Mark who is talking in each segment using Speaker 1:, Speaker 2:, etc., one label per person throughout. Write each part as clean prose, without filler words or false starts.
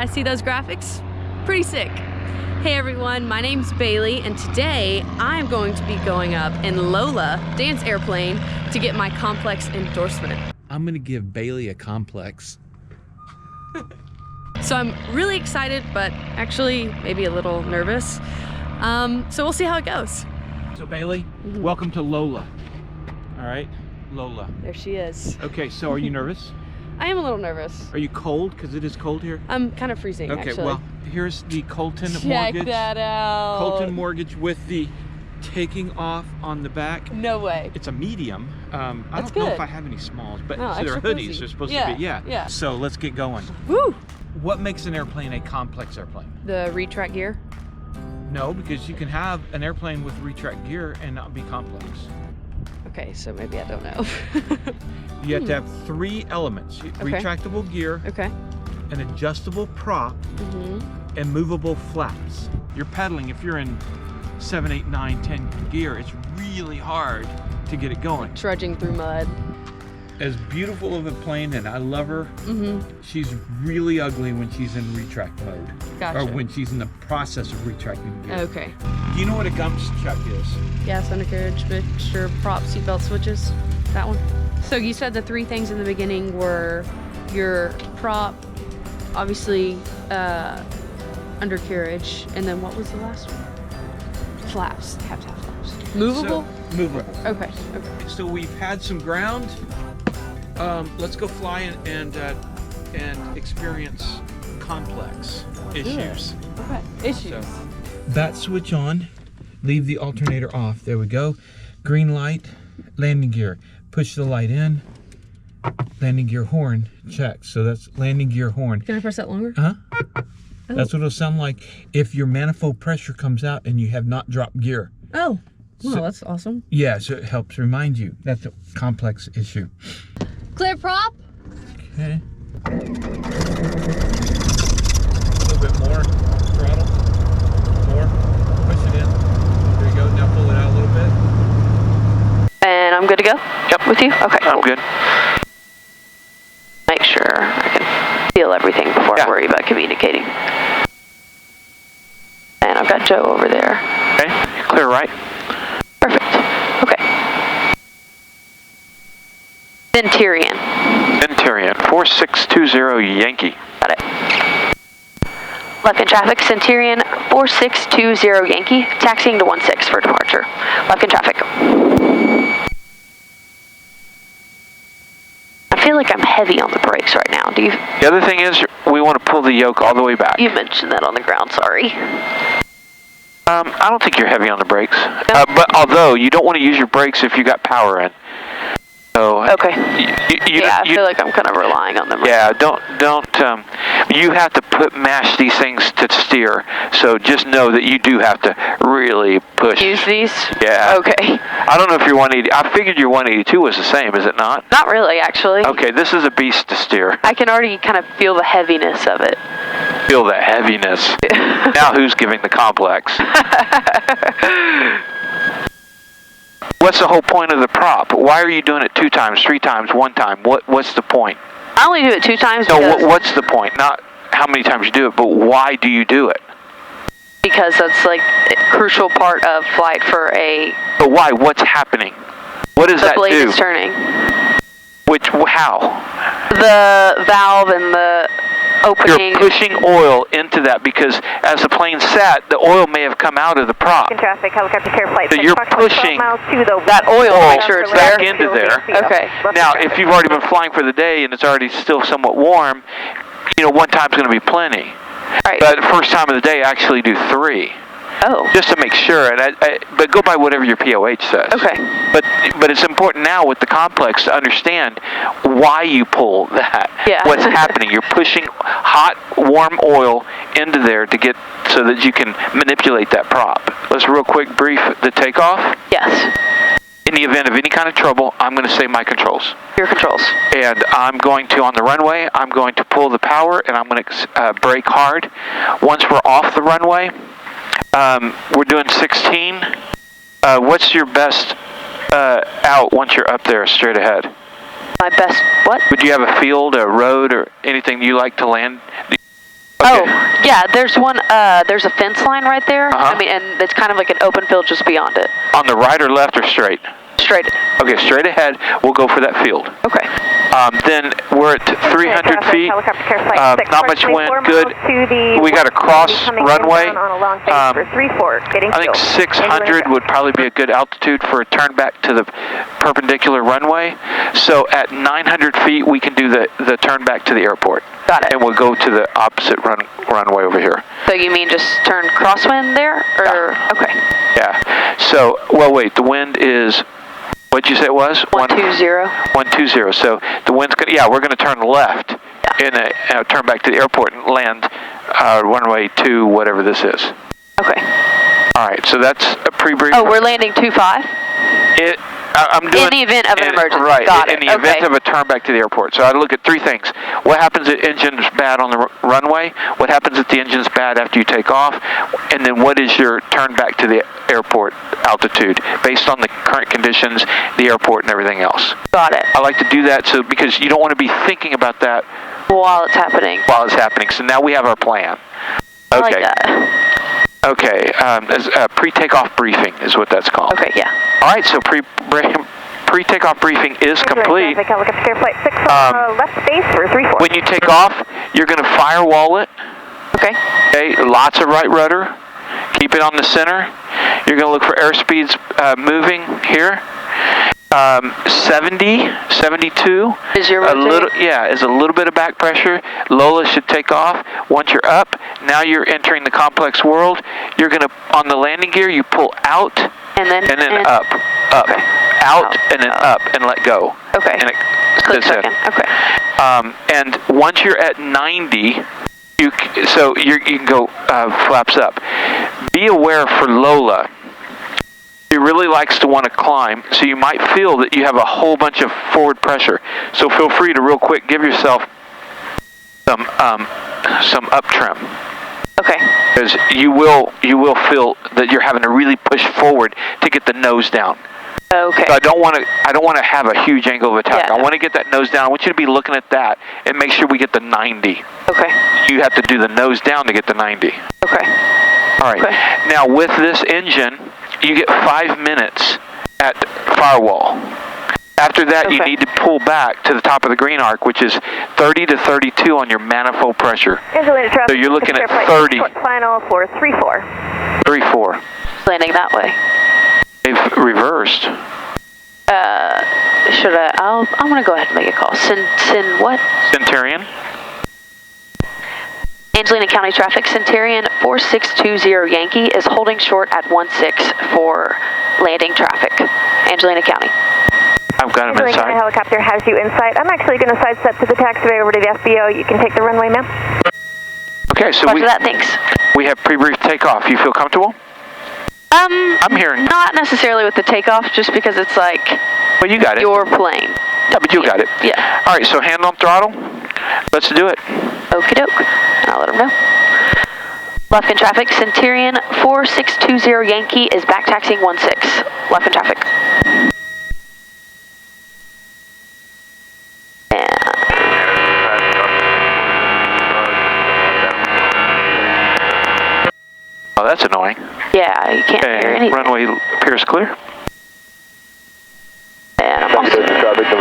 Speaker 1: guys see those graphics? Pretty sick. Hey everyone, my name's Baylee, and today I'm going to be going up in Lola Dance Airplane to get my complex endorsement.
Speaker 2: I'm gonna give Baylee a complex.
Speaker 1: So I'm really excited, but actually maybe a little nervous. So we'll see how it goes.
Speaker 2: So Baylee, welcome to Lola. All right, Lola.
Speaker 1: There she is.
Speaker 2: Okay, so are you nervous?
Speaker 1: I am a little nervous.
Speaker 2: Are you cold? Because it is cold here.
Speaker 1: I'm kind of freezing,
Speaker 2: Okay,
Speaker 1: actually.
Speaker 2: well, here's the Colton
Speaker 1: Check
Speaker 2: mortgage.
Speaker 1: that out.
Speaker 2: Colton mortgage with the taking off on the back.
Speaker 1: No way.
Speaker 2: It's a medium. I
Speaker 1: That's
Speaker 2: don't know
Speaker 1: good.
Speaker 2: if I have any smalls, but
Speaker 1: No,
Speaker 2: so they're
Speaker 1: extra
Speaker 2: hoodies.
Speaker 1: cozy.
Speaker 2: They're supposed
Speaker 1: Yeah,
Speaker 2: to be, yeah. So let's get going.
Speaker 1: Woo!
Speaker 2: What makes an airplane a complex airplane?
Speaker 1: The retract gear.
Speaker 2: No, because you can have an airplane with retract gear and not be complex.
Speaker 1: Okay, so maybe I don't know.
Speaker 2: You have to have three elements. Retractable gear,
Speaker 1: Okay.
Speaker 2: an adjustable prop, and movable flaps. You're pedaling, if you're in 7, 8, 9, 10 gear, it's really hard to get it going.
Speaker 1: Trudging through mud.
Speaker 2: As beautiful of a plane, and I love her, she's really ugly when she's in retract mode.
Speaker 1: Gotcha.
Speaker 2: Or when she's in the process of retracting gear.
Speaker 1: Okay.
Speaker 2: Do you know what a gump chuck is?
Speaker 1: Gas undercarriage, mixture, prop, seatbelt switches. That one. So you said the three things in the beginning were your prop, obviously undercarriage, and then what was the last one? Flaps. They have to have flaps. Movable?
Speaker 2: So, movable.
Speaker 1: Okay.
Speaker 2: So we've had some ground. Let's go fly and experience complex issues.
Speaker 1: Okay. Issues.
Speaker 2: So, bat switch on, leave the alternator off. There we go. Green light, landing gear. Push the light in, landing gear horn, check. So that's landing gear horn.
Speaker 1: Can I press that longer?
Speaker 2: Huh?
Speaker 1: Oh.
Speaker 2: That's what it'll sound like if your manifold pressure comes out and you have not dropped gear.
Speaker 1: Oh. Well,
Speaker 2: So-
Speaker 1: that's awesome.
Speaker 2: Yeah, so it helps remind you. That's a complex issue.
Speaker 1: Clear prop?
Speaker 2: Okay. A little bit more throttle. More. Push it in. There you go. Now pull it out a little bit.
Speaker 1: And I'm good to go?
Speaker 3: Yep.
Speaker 1: With you? Okay,
Speaker 3: I'm
Speaker 1: cool.
Speaker 3: good.
Speaker 1: Make sure I can feel everything before I worry about communicating. And I've got Joe over there.
Speaker 3: Okay, clear right.
Speaker 1: Perfect. Okay. Centurion.
Speaker 3: Centurion, 4620 Yankee.
Speaker 1: Got it. Left in traffic, Centurion 4620 Yankee, taxiing to 16 for departure. Left in traffic. I feel like I'm heavy on the brakes right now. Do you?
Speaker 3: The other thing is, we want to pull the yoke all the way back.
Speaker 1: You mentioned that on the ground, sorry.
Speaker 3: I don't think you're heavy on the brakes. But although, you don't want to use your brakes if you got power in. So,
Speaker 1: Okay. I feel like I'm kind of relying on them.
Speaker 3: Yeah, don't, you have to mash these things to steer, so just know that you do have to really push.
Speaker 1: Use these?
Speaker 3: Yeah.
Speaker 1: Okay.
Speaker 3: I don't know if your 180, I figured your 182 was the same, is it not?
Speaker 1: Not really, actually.
Speaker 3: Okay, this is a beast to steer.
Speaker 1: I can already kind of feel the heaviness of it.
Speaker 3: Feel that heaviness. Now who's giving the complex? What's the whole point of the prop? Why are you doing it 2 times, 3 times, 1 time? What's the point?
Speaker 1: I only do it 2 times
Speaker 3: No,
Speaker 1: because...
Speaker 3: what's the point? Not how many times you do it, but why do you do it?
Speaker 1: Because that's like a crucial part of flight for a...
Speaker 3: But why? What's happening? What does that do?
Speaker 1: The blade is turning.
Speaker 3: How?
Speaker 1: The valve and the opening...
Speaker 3: You're pushing oil into that because as the plane sat, the oil may have come out of the prop.
Speaker 4: In traffic, helicopter care flight.
Speaker 3: So you're pushing
Speaker 4: miles to the
Speaker 1: that oil to make sure it's
Speaker 3: back
Speaker 1: there.
Speaker 3: into there.
Speaker 1: Okay.
Speaker 3: Now, if you've already been flying for the day and it's already still somewhat warm, 1 time's going to be plenty.
Speaker 1: Right.
Speaker 3: But the first time of the day, actually do 3.
Speaker 1: Oh.
Speaker 3: Just to make sure, but go by whatever your POH says.
Speaker 1: Okay.
Speaker 3: But it's important now with the complex to understand why you pull that.
Speaker 1: Yeah.
Speaker 3: What's happening? You're pushing hot, warm oil into there to get so that you can manipulate that prop. Let's real quick brief the takeoff.
Speaker 1: Yes.
Speaker 3: In the event of any kind of trouble, I'm going to say my controls.
Speaker 1: Your controls.
Speaker 3: And I'm going to, on the runway, I'm going to pull the power and I'm going to brake hard. Once we're off the runway, we're doing 16. What's your best out once you're up there straight ahead?
Speaker 1: My best what?
Speaker 3: Would you have a field, a road, or anything you like to land?
Speaker 1: Oh, yeah, there's one, there's a fence line right there. I mean, and it's kind of like an open field just beyond it.
Speaker 3: On the right or left or straight?
Speaker 1: Straight.
Speaker 3: Okay, straight ahead. We'll go for that field.
Speaker 1: Okay.
Speaker 3: Then we're at 300 feet. Not much wind. Good. We got a cross runway. I think 600 would probably be a good altitude for a turn back to the perpendicular runway. So at 900 feet, we can do the turn back to the airport.
Speaker 1: Got it.
Speaker 3: And we'll go to the opposite runway over here.
Speaker 1: So you mean just turn crosswind there? Or
Speaker 3: Yeah.
Speaker 1: Okay.
Speaker 3: Yeah. So, well, wait. The wind is, what'd you say it was?
Speaker 1: 120.
Speaker 3: 120. So the wind's going to, yeah, we're going to turn left in a turn back to the airport and land runway 2, whatever this is.
Speaker 1: Okay.
Speaker 3: All right. So that's a pre-brief.
Speaker 1: Oh, we're landing 25?
Speaker 3: I'm doing
Speaker 1: in the event of an emergency.
Speaker 3: Right.
Speaker 1: Got
Speaker 3: in
Speaker 1: it.
Speaker 3: the event of a turn back to the airport. So I look at 3 things. What happens if the engine's bad on the runway? What happens if the engine's bad after you take off? And then what is your turn back to the airport altitude based on the current conditions, the airport, and everything else?
Speaker 1: Got it.
Speaker 3: I like to do that because you don't want to be thinking about that
Speaker 1: while it's happening.
Speaker 3: So now we have our plan. Okay.
Speaker 1: I like that.
Speaker 3: Okay. Pre-takeoff briefing is what that's called.
Speaker 1: Okay, yeah.
Speaker 3: All right, so pre-takeoff briefing is complete.
Speaker 4: Left space for 34.
Speaker 3: When you take off, you're going to firewall it.
Speaker 1: Okay.
Speaker 3: Okay, lots of right rudder. Keep it on the center. You're going to look for airspeeds moving here. 70, 72.
Speaker 1: Is your rotate?
Speaker 3: Is a little bit of back pressure. Lola should take off. Once you're up, now you're entering the complex world. You're going to, on the landing gear, you pull out
Speaker 1: and then
Speaker 3: up,
Speaker 1: okay.
Speaker 3: out, and then up, and let go.
Speaker 1: Okay.
Speaker 3: And it
Speaker 1: click second. Okay.
Speaker 3: And once you're at 90, you can go flaps up. Be aware for Lola. She really likes to want to climb, so you might feel that you have a whole bunch of forward pressure. So feel free to real quick give yourself some up trim.
Speaker 1: Okay.
Speaker 3: Because you will feel that you're having to really push forward to get the nose down.
Speaker 1: Okay.
Speaker 3: So I don't want to have a huge angle of attack.
Speaker 1: Yeah.
Speaker 3: I want to get that nose down. I want you to be looking at that and make sure we get the 90.
Speaker 1: Okay.
Speaker 3: You have to do the nose down to get the 90.
Speaker 1: Okay.
Speaker 3: All right.
Speaker 1: Okay.
Speaker 3: Now with this engine, you get 5 minutes at firewall. After that, you need to pull back to the top of the green arc, which is 30 to 32 on your manifold pressure. So you're looking at 30.
Speaker 4: Final for 34.
Speaker 3: 34.
Speaker 1: Landing that way.
Speaker 3: They've reversed.
Speaker 1: Should I? I'm gonna go ahead and make a call. What?
Speaker 3: Centurion.
Speaker 1: Angelina County traffic. Centurion 4620 Yankee is holding short at 16 for landing traffic. Angelina County.
Speaker 3: I've got him
Speaker 4: Angelina
Speaker 3: inside.
Speaker 4: County helicopter has you inside. I'm actually going to sidestep to the taxiway over to the FBO. You can take the runway, ma'am.
Speaker 3: Okay, so
Speaker 1: Roger that, thanks.
Speaker 3: We have pre-brief takeoff. You feel comfortable? I'm hearing.
Speaker 1: Not necessarily with the takeoff, just because it's like.
Speaker 3: Well, you got it.
Speaker 1: Your plane.
Speaker 3: Yeah, but you got it.
Speaker 1: Yeah.
Speaker 3: All right, so hand on throttle. Let's do it.
Speaker 1: Okie doke. I'll let them know. Left in traffic. Centurion 4620 Yankee is back taxiing 16. Left in traffic.
Speaker 3: Oh, that's annoying.
Speaker 1: Yeah, you can't hear anything.
Speaker 3: Runway appears clear.
Speaker 1: And I'm also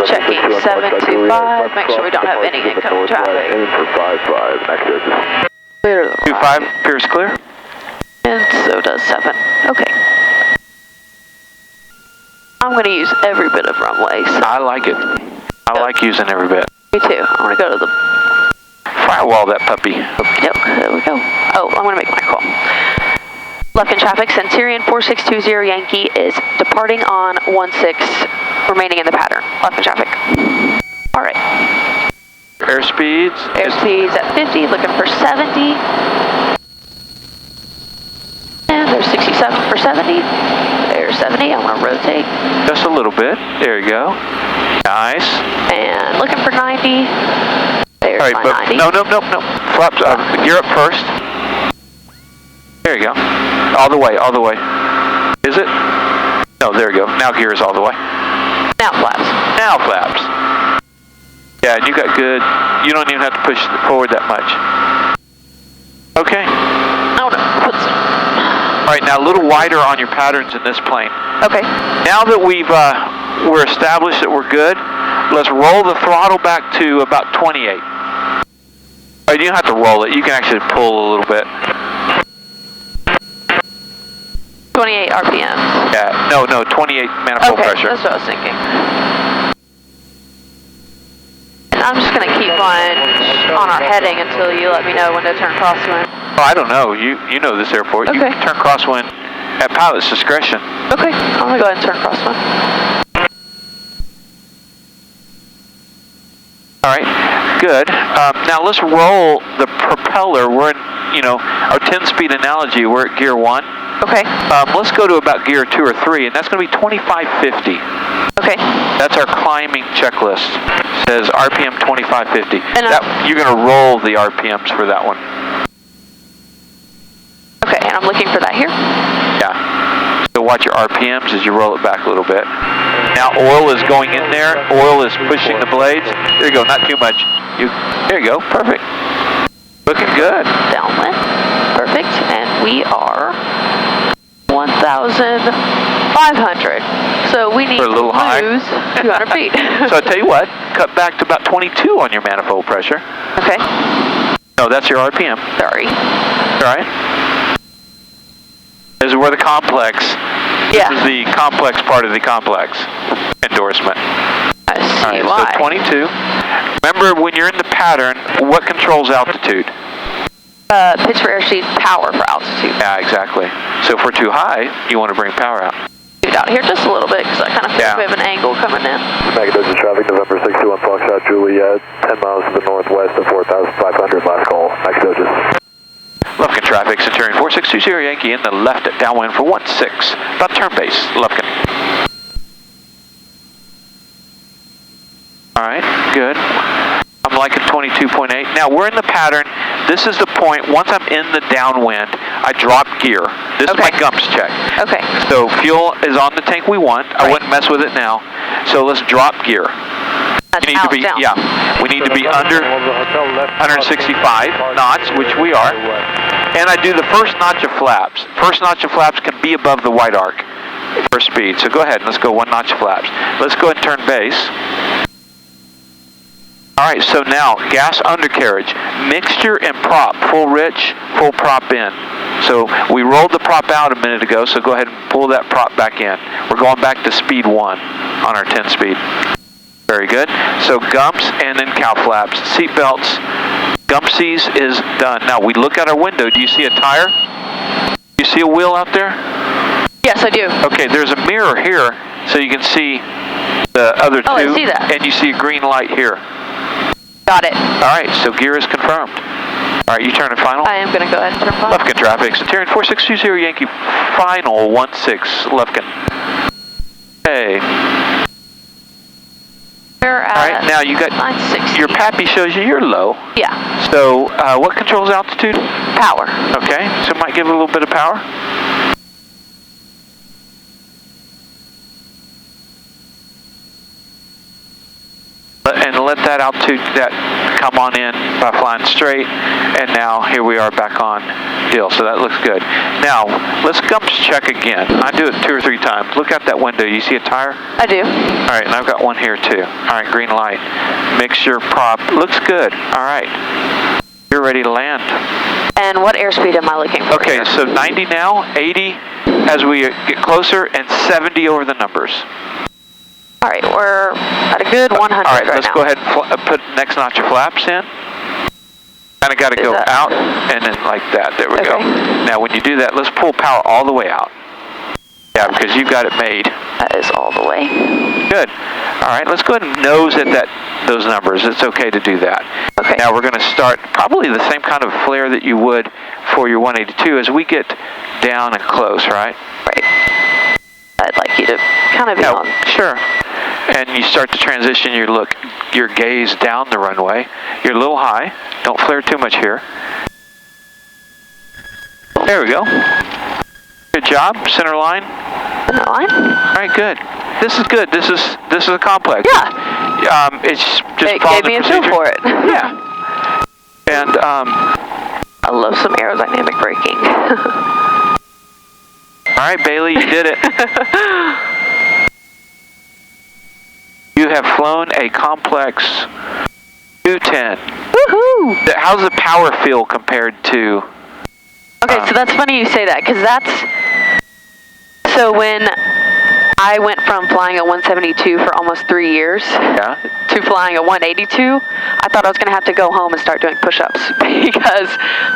Speaker 1: checking 725, make sure we don't have any incoming traffic. Clear to the
Speaker 3: 25 appears clear.
Speaker 1: And so does 7. Okay. I'm going to use every bit of runway. So.
Speaker 3: I like it. I like using every bit.
Speaker 1: Me too. I'm going to go to the...
Speaker 3: Firewall that puppy.
Speaker 1: Okey-doke. There we go. Oh, I'm going to make my call. Left in traffic, Centurion 4620 Yankee is departing on 16, remaining in the pattern. Left in traffic. All right.
Speaker 3: Airspeeds?
Speaker 1: Airspeeds at 50, looking for 70. And there's 67 for 70. There's 70, I'm going to rotate.
Speaker 3: Just a little bit. There you go. Nice.
Speaker 1: And looking for 90. There's
Speaker 3: all right,
Speaker 1: my 90.
Speaker 3: No. Flaps, gear up first. There you go. All the way. Is it? No, there you go. Now gear is all the way.
Speaker 1: Now flaps.
Speaker 3: Yeah, and you got good. You don't even have to push forward that much. right, now a little wider on your patterns in this plane.
Speaker 1: Okay.
Speaker 3: Now that we're established that we're good, let's roll the throttle back to about 28. All right, you don't have to roll it. You can actually pull a little bit.
Speaker 1: 28 RPM.
Speaker 3: Yeah, no, 28 manifold pressure.
Speaker 1: That's what I was thinking. And I'm just going to keep on our heading until you let me know when to turn crosswind.
Speaker 3: Oh, I don't know. You know this airport.
Speaker 1: Okay.
Speaker 3: You can turn crosswind at pilot's discretion.
Speaker 1: Okay, I'm going to go ahead and turn crosswind.
Speaker 3: All right, good. Now let's roll the propeller. We're in, our 10-speed analogy. We're at gear 1.
Speaker 1: Okay.
Speaker 3: Let's go to about gear 2 or 3, and that's going to be 2550.
Speaker 1: Okay.
Speaker 3: That's our climbing checklist. It says RPM 2550.
Speaker 1: And
Speaker 3: you're going to roll the RPMs for that one.
Speaker 1: Okay, and I'm looking for that here.
Speaker 3: Yeah. So watch your RPMs as you roll it back a little bit. Now oil is going in there. Oil is pushing the blades. There you go. Not too much. There you go. Perfect. Looking good.
Speaker 1: Downwind. Perfect. And we are 1,500. So we need to lose 200 feet.
Speaker 3: So I tell you what, cut back to about 22 on your manifold pressure.
Speaker 1: Okay.
Speaker 3: No, that's your RPM.
Speaker 1: Sorry.
Speaker 3: All right. This is where the complex.
Speaker 1: Yeah.
Speaker 3: This is the complex part of the complex endorsement.
Speaker 1: I see
Speaker 3: why. So 22. Remember, when you're in the pattern, what controls altitude?
Speaker 1: Pitch for airspeed, power for altitude.
Speaker 3: Yeah, exactly. So if we're too high, you want to bring power out.
Speaker 1: Out here just a little bit because I kind of feel like we have an angle coming in.
Speaker 5: Magadoja traffic, November 61 Foxtrot Juliet, 10 miles to the northwest of 4,500, last call, Magadoja.
Speaker 3: Lufkin traffic, Centurion 4620 Yankee in the left at downwind for 16. About turn base, Lufkin. All right, good. I'm liking 22.8. Now we're in the pattern. This is the point. Once I'm in the downwind, I drop gear. This is my gumps check.
Speaker 1: Okay.
Speaker 3: So fuel is on the tank we want. I wouldn't mess with it now. So let's drop gear.
Speaker 1: That's
Speaker 3: We need to be we need to be under 165 knots, which we are. And I do the first notch of flaps. First notch of flaps can be above the white arc for speed. So go ahead and let's go one notch of flaps. Let's go ahead and turn base. All right, so now gas undercarriage, mixture and prop, full rich, full prop in. So we rolled the prop out a minute ago, so go ahead and pull that prop back in. We're going back to speed 1 on our 10 speed. Very good. So gumps and then cow flaps, seat belts. Gumpsies is done. Now we look out our window. Do you see a tire? Do you see a wheel out there?
Speaker 1: Yes, I do.
Speaker 3: Okay, there's a mirror here, so you can see the other two.
Speaker 1: Oh, I see that.
Speaker 3: And you see a green light here.
Speaker 1: Got it.
Speaker 3: All right, so gear is confirmed. All right, you turn it final?
Speaker 1: I am going to go ahead and turn final.
Speaker 3: Lufkin traffic, Centurion 4620 Yankee, final 16, Lufkin. Okay.
Speaker 1: We're at
Speaker 3: All right, now you got,
Speaker 1: 960.
Speaker 3: your PAPI shows you you're low.
Speaker 1: Yeah.
Speaker 3: So what controls altitude?
Speaker 1: Power.
Speaker 3: Okay, so it might give it a little bit of power. And let that altitude come on in by flying straight, and now here we are back on deal, so that looks good. Now let's gumps check again. I do it 2 or 3 times. Look out that window. You see a tire?
Speaker 1: I do.
Speaker 3: All right, and I've got one here too. All right, green light. Mixture, prop, looks good. All right, you're ready to land.
Speaker 1: And what airspeed am I looking for?
Speaker 3: Okay, so 90 now, 80 as we get closer, and 70 over the numbers.
Speaker 1: All right, we're at a good 100
Speaker 3: All right, let's
Speaker 1: now.
Speaker 3: go ahead and put next notch of flaps in. Kind of got to go out and then like that. There we go. Now when you do that, let's pull power all the way out. Yeah, because you've got it made.
Speaker 1: That is all the way.
Speaker 3: Good. All right, let's go ahead and nose at those numbers. It's okay to do that.
Speaker 1: Okay.
Speaker 3: Now we're going to start probably the same kind of flare that you would for your 182 as we get down and close, right?
Speaker 1: Right. I'd like you to kind of be on.
Speaker 3: Sure. And you start to transition your gaze down the runway. You're a little high. Don't flare too much here. There we go. Good job. Center line.
Speaker 1: Center line?
Speaker 3: All right, good. This is good. This is a complex.
Speaker 1: Yeah.
Speaker 3: It's just
Speaker 1: it
Speaker 3: following
Speaker 1: gave me
Speaker 3: the
Speaker 1: a feel
Speaker 3: procedure.
Speaker 1: for it.
Speaker 3: Yeah. And
Speaker 1: I love some aerodynamic braking.
Speaker 3: right, Baylee, you did it. You have flown a complex 210.
Speaker 1: Woohoo!
Speaker 3: How's the power feel compared to?
Speaker 1: Okay, so that's funny you say that, because so when I went from flying a 172 for almost 3 years to flying a 182, I thought I was going to have to go home and start doing push-ups because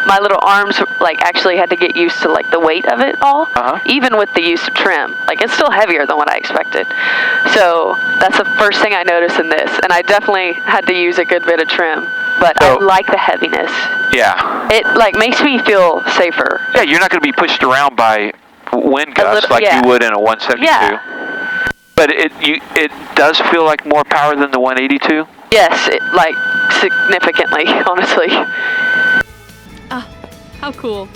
Speaker 1: my little arms like actually had to get used to like the weight of it all, even with the use of trim. Like it's still heavier than what I expected. So that's the first thing I noticed in this, and I definitely had to use a good bit of trim. But I like the heaviness.
Speaker 3: Yeah.
Speaker 1: It like makes me feel safer.
Speaker 3: Yeah, you're not going to be pushed around by wind gusts like you would in a 172.
Speaker 1: Yeah.
Speaker 3: But it does feel like more power than the 182?
Speaker 1: Yes, like significantly, honestly.
Speaker 6: How cool.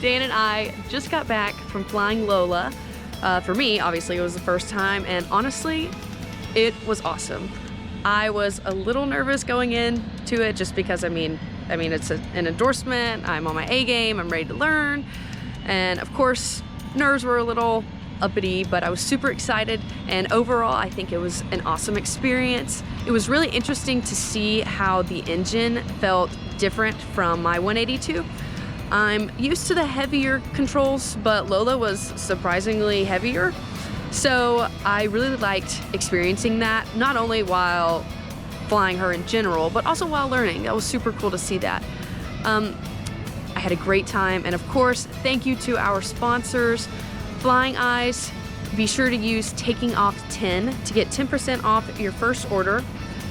Speaker 6: Dan and I just got back from flying Lola. For me, obviously, it was the first time, and honestly, it was awesome. I was a little nervous going into it just because, I mean, it's an endorsement, I'm on my A game, I'm ready to learn, and of course, nerves were a little uppity, but I was super excited, and overall I think it was an awesome experience. It was really interesting to see how the engine felt different from my 182. I'm used to the heavier controls, but Lola was surprisingly heavier, so I really liked experiencing that, not only while flying her in general, but also while learning. That was super cool to see that. I had a great time, and of course, thank you to our sponsors, Flying Eyes. Be sure to use TakingOff 10 to get 10% off your first order.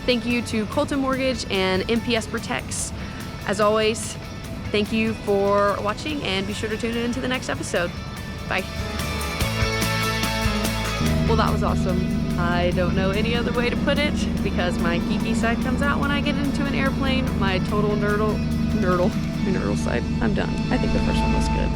Speaker 6: Thank you to Colton Mortgage and MPS Protects. As always, thank you for watching, and be sure to tune in to the next episode. Bye. Well, that was awesome. I don't know any other way to put it because my geeky side comes out when I get into an airplane. My total nerdle side. I'm done. I think the first one was good.